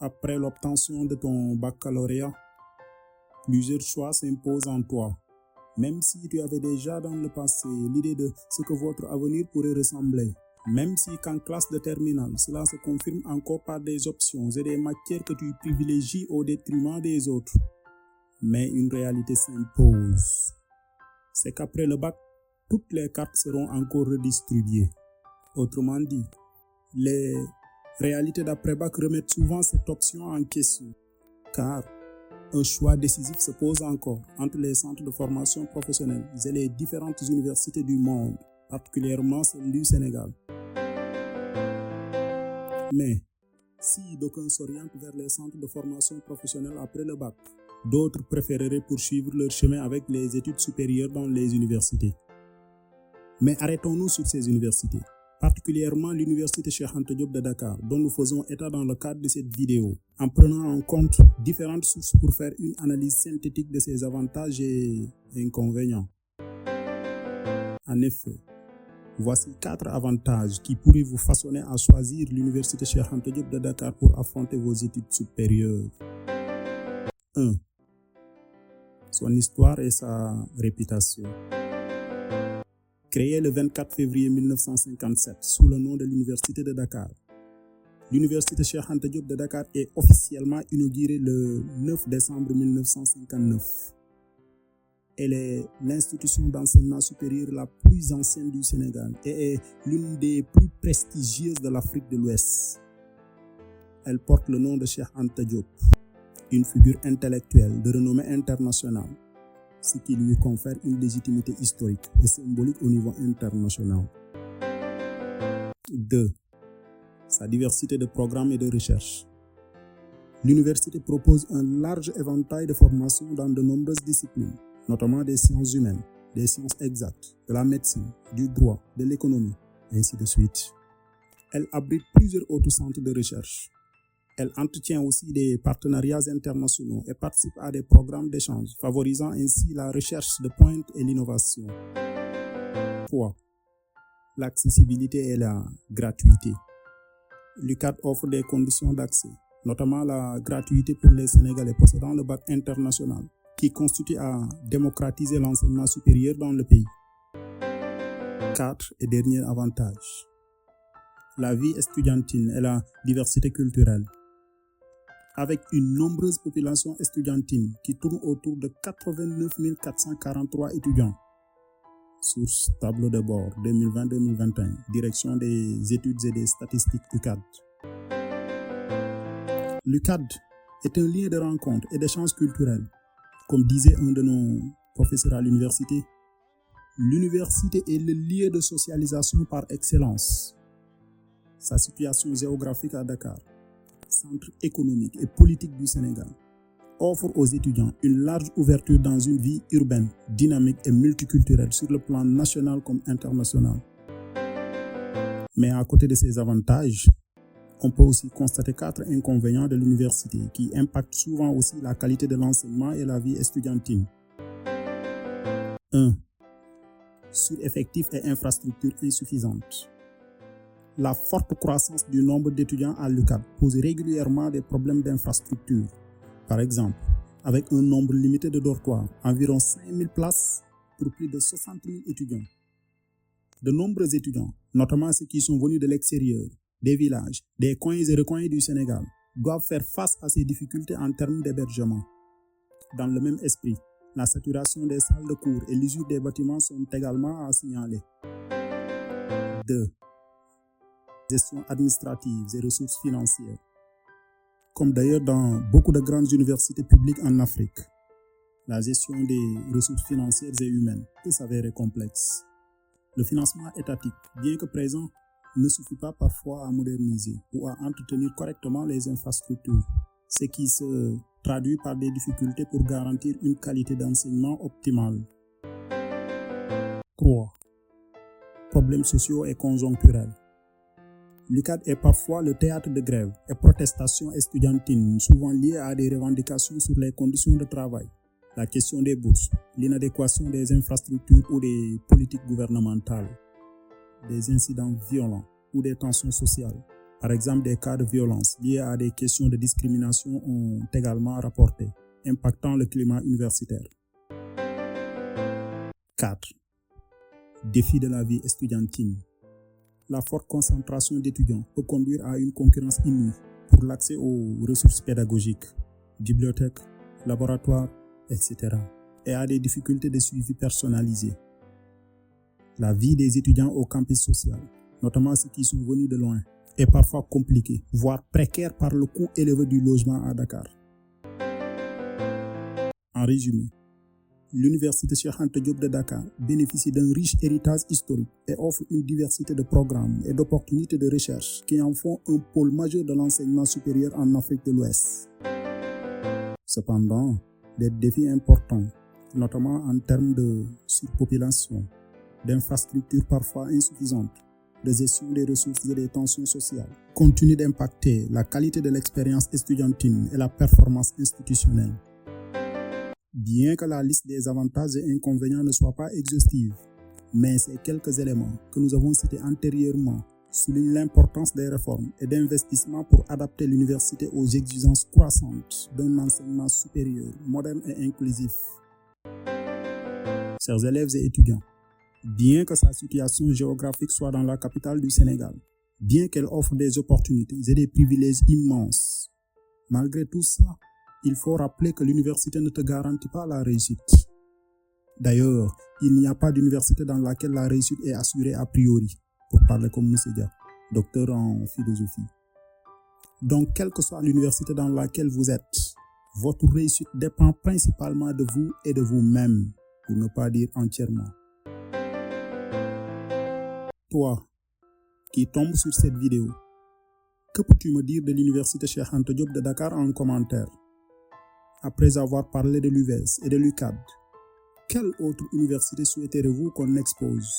Après l'obtention de ton baccalauréat, plusieurs choix s'imposent en toi. Même si tu avais déjà dans le passé l'idée de ce que votre avenir pourrait ressembler, même si qu'en classe de terminale, cela se confirme encore par des options et des matières que tu privilégies au détriment des autres. Mais une réalité s'impose. C'est qu'après le bac, toutes les cartes seront encore redistribuées. Autrement dit, les réalités d'après-bac remettent souvent cette option en question, car un choix décisif se pose encore entre les centres de formation professionnelle et les différentes universités du monde, particulièrement celle du Sénégal. Mais, si d'aucuns s'orientent vers les centres de formation professionnelle après le bac, d'autres préféreraient poursuivre leur chemin avec les études supérieures dans les universités. Mais arrêtons-nous sur ces universités, particulièrement l'université Cheikh Anta Diop de Dakar, dont nous faisons état dans le cadre de cette vidéo, en prenant en compte différentes sources pour faire une analyse synthétique de ses avantages et inconvénients. En effet, voici 4 avantages qui pourraient vous façonner à choisir l'université Cheikh Anta Diop de Dakar pour affronter vos études supérieures. 1. Son histoire et sa réputation. Créée le 24 février 1957 sous le nom de l'Université de Dakar, l'Université Cheikh Anta Diop de Dakar est officiellement inaugurée le 9 décembre 1959. Elle est l'institution d'enseignement supérieur la plus ancienne du Sénégal et est l'une des plus prestigieuses de l'Afrique de l'Ouest. Elle porte le nom de Cheikh Anta Diop, une figure intellectuelle de renommée internationale, ce qui lui confère une légitimité historique et symbolique au niveau international. 2. Sa diversité de programmes et de recherche. L'université propose un large éventail de formations dans de nombreuses disciplines, notamment des sciences humaines, des sciences exactes, de la médecine, du droit, de l'économie, ainsi de suite. Elle abrite plusieurs autres centres de recherche. Elle entretient aussi des partenariats internationaux et participe à des programmes d'échange, favorisant ainsi la recherche de pointe et l'innovation. 3. L'accessibilité et la gratuité. L'UCAD offre des conditions d'accès, notamment la gratuité pour les Sénégalais possédant le bac international, qui constitue à démocratiser l'enseignement supérieur dans le pays. 4. Et dernier avantage. La vie estudiantine et la diversité culturelle. Avec une nombreuse population estudiantine qui tourne autour de 89 443 étudiants. Source tableau de bord 2020-2021, direction des études et des statistiques UCAD. L'UCAD est un lieu de rencontre et d'échange culturel. Comme disait un de nos professeurs à l'université, l'université est le lieu de socialisation par excellence. Sa situation géographique à Dakar, centre économique et politique du Sénégal, offre aux étudiants une large ouverture dans une vie urbaine, dynamique et multiculturelle sur le plan national comme international. Mais à côté de ces avantages, on peut aussi constater 4 inconvénients de l'université qui impactent souvent aussi la qualité de l'enseignement et la vie estudiantine. 1. Sous-effectifs et infrastructures insuffisantes. La forte croissance du nombre d'étudiants à l'UCAD pose régulièrement des problèmes d'infrastructure. Par exemple, avec un nombre limité de dortoirs, environ 5000 places pour plus de 60 000 étudiants. De nombreux étudiants, notamment ceux qui sont venus de l'extérieur, des villages, des coins et recoins du Sénégal, doivent faire face à ces difficultés en termes d'hébergement. Dans le même esprit, la saturation des salles de cours et l'usure des bâtiments sont également à signaler. 2. Gestion administrative et ressources financières. Comme d'ailleurs dans beaucoup de grandes universités publiques en Afrique, la gestion des ressources financières et humaines peut s'avérer complexe. Le financement étatique, bien que présent, ne suffit pas parfois à moderniser ou à entretenir correctement les infrastructures, ce qui se traduit par des difficultés pour garantir une qualité d'enseignement optimale. 3. Problèmes sociaux et conjoncturels. L'UCAD est parfois le théâtre de grèves et protestations estudiantines, souvent liées à des revendications sur les conditions de travail, la question des bourses, l'inadéquation des infrastructures ou des politiques gouvernementales, des incidents violents ou des tensions sociales, Par exemple, des cas de violence liés à des questions de discrimination ont également rapporté, impactant le climat universitaire. 4. Défi de la vie estudiantine. La forte concentration d'étudiants peut conduire à une concurrence inouïe pour l'accès aux ressources pédagogiques, bibliothèques, laboratoires, etc. et à des difficultés de suivi personnalisé. La vie des étudiants au campus social, notamment ceux qui sont venus de loin, est parfois compliquée, voire précaire par le coût élevé du logement à Dakar. En résumé, l'Université Cheikh Anta Diop de Dakar bénéficie d'un riche héritage historique et offre une diversité de programmes et d'opportunités de recherche qui en font un pôle majeur de l'enseignement supérieur en Afrique de l'Ouest. Cependant, des défis importants, notamment en termes de surpopulation, d'infrastructures parfois insuffisantes, de gestion des ressources et des tensions sociales, continuent d'impacter la qualité de l'expérience estudiantine et la performance institutionnelle. Bien que la liste des avantages et inconvénients ne soit pas exhaustive, mais ces quelques éléments que nous avons cités antérieurement soulignent l'importance des réformes et d'investissements pour adapter l'université aux exigences croissantes d'un enseignement supérieur, moderne et inclusif. Chers élèves et étudiants, bien que sa situation géographique soit dans la capitale du Sénégal, bien qu'elle offre des opportunités et des privilèges immenses, malgré tout ça, il faut rappeler que l'université ne te garantit pas la réussite. D'ailleurs, il n'y a pas d'université dans laquelle la réussite est assurée a priori, pour parler comme M. Dia, docteur en philosophie. Donc, quelle que soit l'université dans laquelle vous êtes, votre réussite dépend principalement de vous et de vous-même, pour ne pas dire entièrement. Toi, qui tombes sur cette vidéo, que peux-tu me dire de l'Université Cheikh Anta Diop de Dakar en commentaire? Après avoir parlé de l'UVS et de l'UCAD, quelle autre université souhaiterez-vous qu'on expose?